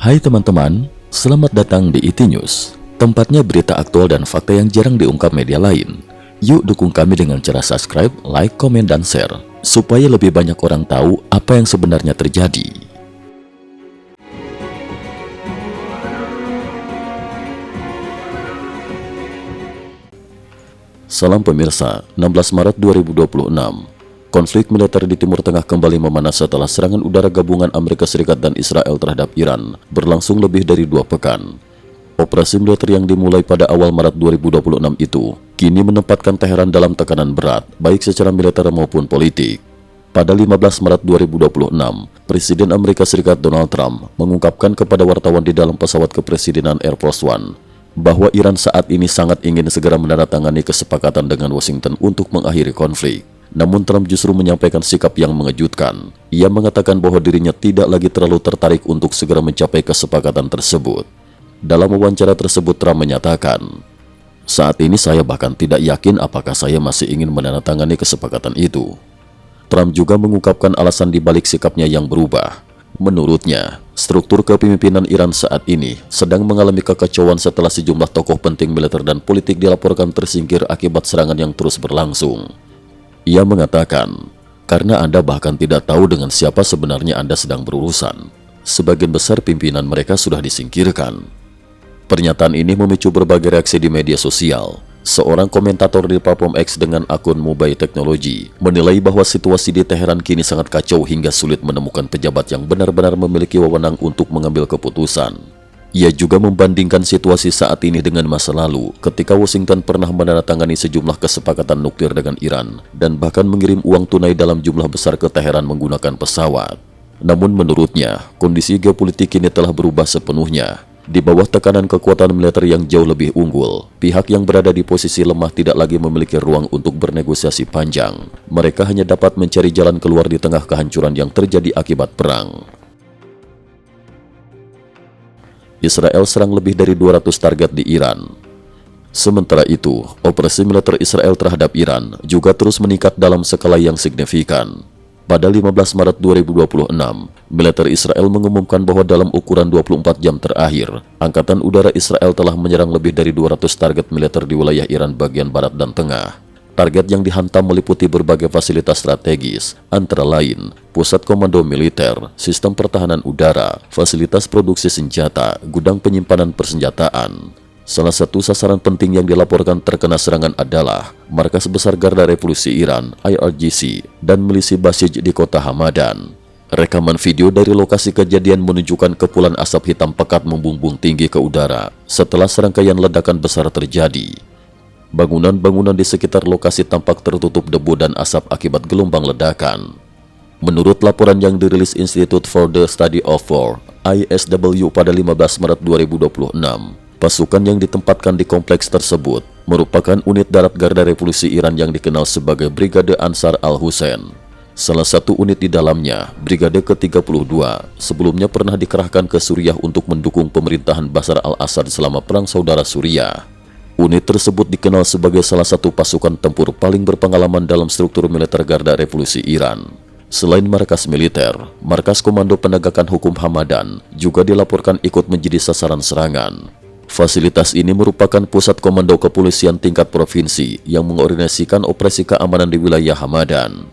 Hai teman-teman, selamat datang di IT News, tempatnya berita aktual dan fakta yang jarang diungkap media lain. Yuk dukung kami dengan cara subscribe, like, komen, dan share, supaya lebih banyak orang tahu apa yang sebenarnya terjadi. Salam pemirsa, 16 Maret 2026. Konflik militer di Timur Tengah kembali memanas setelah serangan udara gabungan Amerika Serikat dan Israel terhadap Iran berlangsung lebih dari 2 pekan. Operasi militer yang dimulai pada awal Maret 2026 itu kini menempatkan Teheran dalam tekanan berat, baik secara militer maupun politik. Pada 15 Maret 2026, Presiden Amerika Serikat Donald Trump mengungkapkan kepada wartawan di dalam pesawat kepresidenan Air Force One bahwa Iran saat ini sangat ingin segera menandatangani kesepakatan dengan Washington untuk mengakhiri konflik. Namun Trump justru menyampaikan sikap yang mengejutkan. Ia mengatakan bahwa dirinya tidak lagi terlalu tertarik untuk segera mencapai kesepakatan tersebut. Dalam wawancara tersebut Trump menyatakan, "Saat ini saya bahkan tidak yakin apakah saya masih ingin menandatangani kesepakatan itu." Trump juga mengungkapkan alasan dibalik sikapnya yang berubah. Menurutnya, struktur kepemimpinan Iran saat ini sedang mengalami kekacauan setelah sejumlah tokoh penting militer dan politik dilaporkan tersingkir akibat serangan yang terus berlangsung. Ia mengatakan, "Karena Anda bahkan tidak tahu dengan siapa sebenarnya Anda sedang berurusan. Sebagian besar pimpinan mereka sudah disingkirkan." Pernyataan ini memicu berbagai reaksi di media sosial. Seorang komentator di platform X dengan akun Mobile Technology menilai bahwa situasi di Teheran kini sangat kacau hingga sulit menemukan pejabat yang benar-benar memiliki wewenang untuk mengambil keputusan. Ia juga membandingkan situasi saat ini dengan masa lalu ketika Washington pernah menandatangani sejumlah kesepakatan nuklir dengan Iran dan bahkan mengirim uang tunai dalam jumlah besar ke Teheran menggunakan pesawat. Namun menurutnya, kondisi geopolitik kini telah berubah sepenuhnya. Di bawah tekanan kekuatan militer yang jauh lebih unggul, pihak yang berada di posisi lemah tidak lagi memiliki ruang untuk bernegosiasi panjang. Mereka hanya dapat mencari jalan keluar di tengah kehancuran yang terjadi akibat perang. Israel serang lebih dari 200 target di Iran. Sementara itu, operasi militer Israel terhadap Iran juga terus meningkat dalam skala yang signifikan. Pada 15 Maret 2026, militer Israel mengumumkan bahwa dalam ukuran 24 jam terakhir, Angkatan Udara Israel telah menyerang lebih dari 200 target militer di wilayah Iran bagian barat dan tengah. Target yang dihantam meliputi berbagai fasilitas strategis, antara lain pusat komando militer, sistem pertahanan udara, fasilitas produksi senjata, gudang penyimpanan persenjataan. Salah satu sasaran penting yang dilaporkan terkena serangan adalah markas besar Garda Revolusi Iran (IRGC) dan milisi Basij di kota Hamadan. Rekaman video dari lokasi kejadian menunjukkan kepulan asap hitam pekat membumbung tinggi ke udara setelah serangkaian ledakan besar terjadi. Bangunan-bangunan di sekitar lokasi tampak tertutup debu dan asap akibat gelombang ledakan. Menurut laporan yang dirilis Institute for the Study of War (ISW) pada 15 Maret 2026, pasukan yang ditempatkan di kompleks tersebut merupakan unit darat Garda Revolusi Iran yang dikenal sebagai Brigade Ansar al-Hussein. Salah satu unit di dalamnya, Brigade ke-32, sebelumnya pernah dikerahkan ke Suriah untuk mendukung pemerintahan Bashar al-Assad selama Perang Saudara Suriah. Unit tersebut dikenal sebagai salah satu pasukan tempur paling berpengalaman dalam struktur militer Garda Revolusi Iran. Selain markas militer, markas Komando Penegakan Hukum Hamadan juga dilaporkan ikut menjadi sasaran serangan. Fasilitas ini merupakan pusat komando kepolisian tingkat provinsi yang mengordinasikan operasi keamanan di wilayah Hamadan.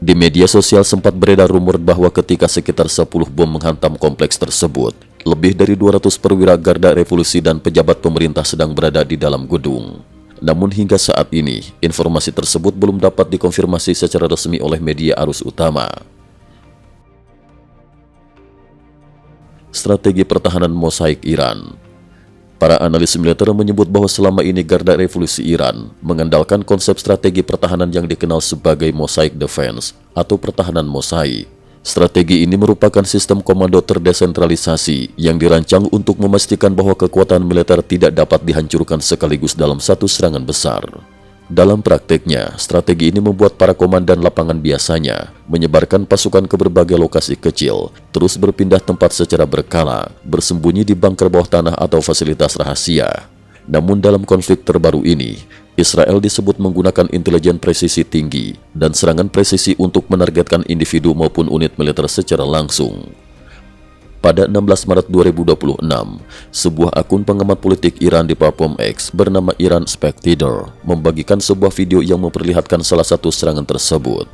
Di media sosial sempat beredar rumor bahwa ketika sekitar 10 bom menghantam kompleks tersebut, lebih dari 200 perwira Garda Revolusi dan pejabat pemerintah sedang berada di dalam gedung. Namun hingga saat ini, informasi tersebut belum dapat dikonfirmasi secara resmi oleh media arus utama. Strategi pertahanan mosaik Iran. Para analis militer menyebut bahwa selama ini Garda Revolusi Iran mengandalkan konsep strategi pertahanan yang dikenal sebagai mosaic defense atau pertahanan mosaik. Strategi ini merupakan sistem komando terdesentralisasi yang dirancang untuk memastikan bahwa kekuatan militer tidak dapat dihancurkan sekaligus dalam satu serangan besar. Dalam prakteknya, strategi ini membuat para komandan lapangan biasanya menyebarkan pasukan ke berbagai lokasi kecil, terus berpindah tempat secara berkala, bersembunyi di bunker bawah tanah atau fasilitas rahasia. Namun dalam konflik terbaru ini, Israel disebut menggunakan intelijen presisi tinggi dan serangan presisi untuk menargetkan individu maupun unit militer secara langsung. Pada 16 Maret 2026, sebuah akun pengamat politik Iran di platform X bernama Iran Spectator membagikan sebuah video yang memperlihatkan salah satu serangan tersebut.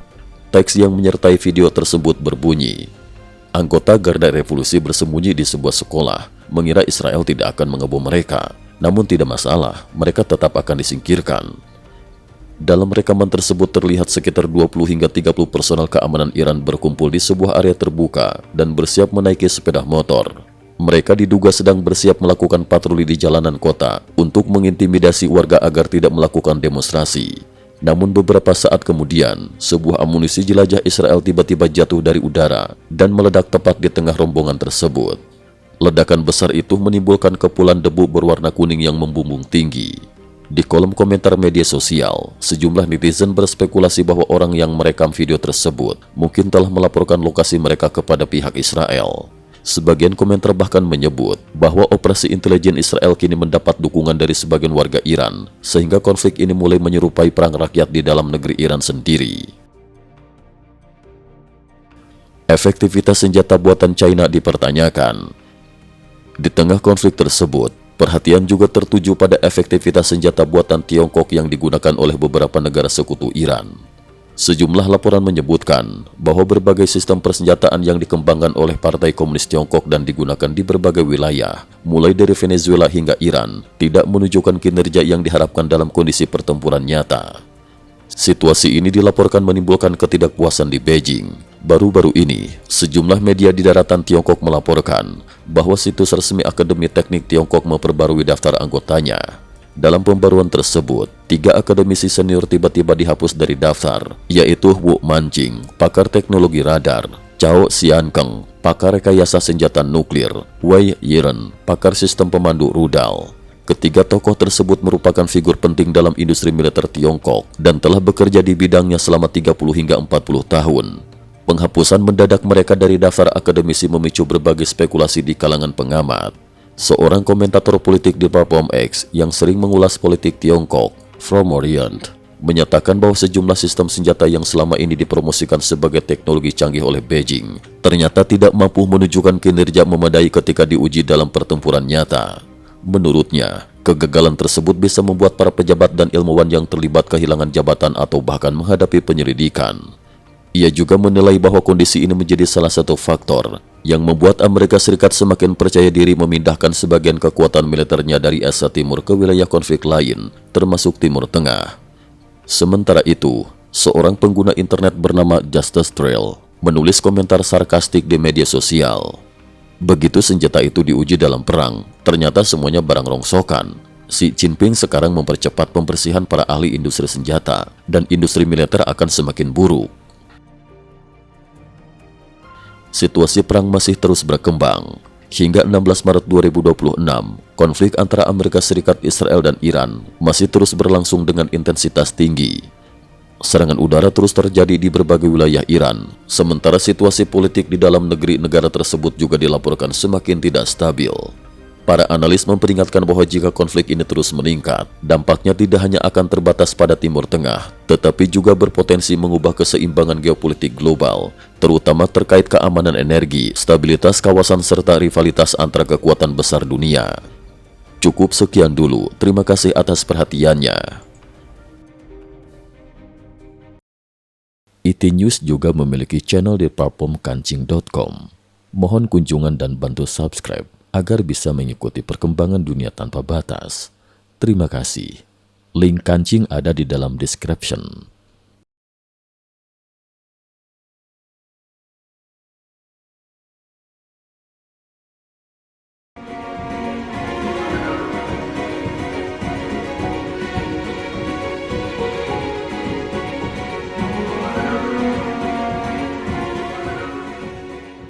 Teks yang menyertai video tersebut berbunyi, "Anggota Garda Revolusi bersembunyi di sebuah sekolah, mengira Israel tidak akan mengebom mereka. Namun tidak masalah, mereka tetap akan disingkirkan." Dalam rekaman tersebut terlihat sekitar 20 hingga 30 personel keamanan Iran berkumpul di sebuah area terbuka dan bersiap menaiki sepeda motor. Mereka diduga sedang bersiap melakukan patroli di jalanan kota untuk mengintimidasi warga agar tidak melakukan demonstrasi. Namun beberapa saat kemudian, sebuah amunisi jelajah Israel tiba-tiba jatuh dari udara dan meledak tepat di tengah rombongan tersebut. Ledakan besar itu menimbulkan kepulan debu berwarna kuning yang membumbung tinggi. Di kolom komentar media sosial, sejumlah netizen berspekulasi bahwa orang yang merekam video tersebut mungkin telah melaporkan lokasi mereka kepada pihak Israel. Sebagian komentar bahkan menyebut bahwa operasi intelijen Israel kini mendapat dukungan dari sebagian warga Iran, sehingga konflik ini mulai menyerupai perang rakyat di dalam negeri Iran sendiri. Efektivitas senjata buatan China dipertanyakan. Di tengah konflik tersebut, perhatian juga tertuju pada efektivitas senjata buatan Tiongkok yang digunakan oleh beberapa negara sekutu Iran. Sejumlah laporan menyebutkan bahwa berbagai sistem persenjataan yang dikembangkan oleh Partai Komunis Tiongkok dan digunakan di berbagai wilayah, mulai dari Venezuela hingga Iran, tidak menunjukkan kinerja yang diharapkan dalam kondisi pertempuran nyata. Situasi ini dilaporkan menimbulkan ketidakpuasan di Beijing. Baru-baru ini, sejumlah media di daratan Tiongkok melaporkan bahwa situs resmi Akademi Teknik Tiongkok memperbarui daftar anggotanya. Dalam pembaruan tersebut, 3 akademisi senior tiba-tiba dihapus dari daftar, yaitu Wu Manjing, pakar teknologi radar, Chao Xiankeng, pakar rekayasa senjata nuklir, Wei Yiren, pakar sistem pemandu rudal. Ketiga tokoh tersebut merupakan figur penting dalam industri militer Tiongkok dan telah bekerja di bidangnya selama 30 hingga 40 tahun. Penghapusan mendadak mereka dari daftar akademisi memicu berbagai spekulasi di kalangan pengamat. Seorang komentator politik di platform X yang sering mengulas politik Tiongkok, From Orient, menyatakan bahwa sejumlah sistem senjata yang selama ini dipromosikan sebagai teknologi canggih oleh Beijing ternyata tidak mampu menunjukkan kinerja memadai ketika diuji dalam pertempuran nyata. Menurutnya, kegagalan tersebut bisa membuat para pejabat dan ilmuwan yang terlibat kehilangan jabatan atau bahkan menghadapi penyelidikan. Ia juga menilai bahwa kondisi ini menjadi salah satu faktor yang membuat Amerika Serikat semakin percaya diri memindahkan sebagian kekuatan militernya dari Asia Timur ke wilayah konflik lain, termasuk Timur Tengah. Sementara itu, seorang pengguna internet bernama Justice Trail menulis komentar sarkastik di media sosial. Begitu senjata itu diuji dalam perang, ternyata semuanya barang rongsokan. Xi Jinping sekarang mempercepat pembersihan para ahli industri senjata, dan industri militer akan semakin buruk. Situasi perang masih terus berkembang. Hingga 16 Maret 2026, konflik antara Amerika Serikat, Israel, dan Iran masih terus berlangsung dengan intensitas tinggi. Serangan udara terus terjadi di berbagai wilayah Iran, sementara situasi politik di dalam negeri negara tersebut juga dilaporkan semakin tidak stabil. Para analis memperingatkan bahwa jika konflik ini terus meningkat, dampaknya tidak hanya akan terbatas pada Timur Tengah, tetapi juga berpotensi mengubah keseimbangan geopolitik global, terutama terkait keamanan energi, stabilitas kawasan, serta rivalitas antara kekuatan besar dunia. Cukup sekian dulu, terima kasih atas perhatiannya. IT News juga memiliki channel di platform kancing.com. Mohon kunjungan dan bantu subscribe agar bisa mengikuti perkembangan dunia tanpa batas. Terima kasih. Link Kancing ada di dalam description.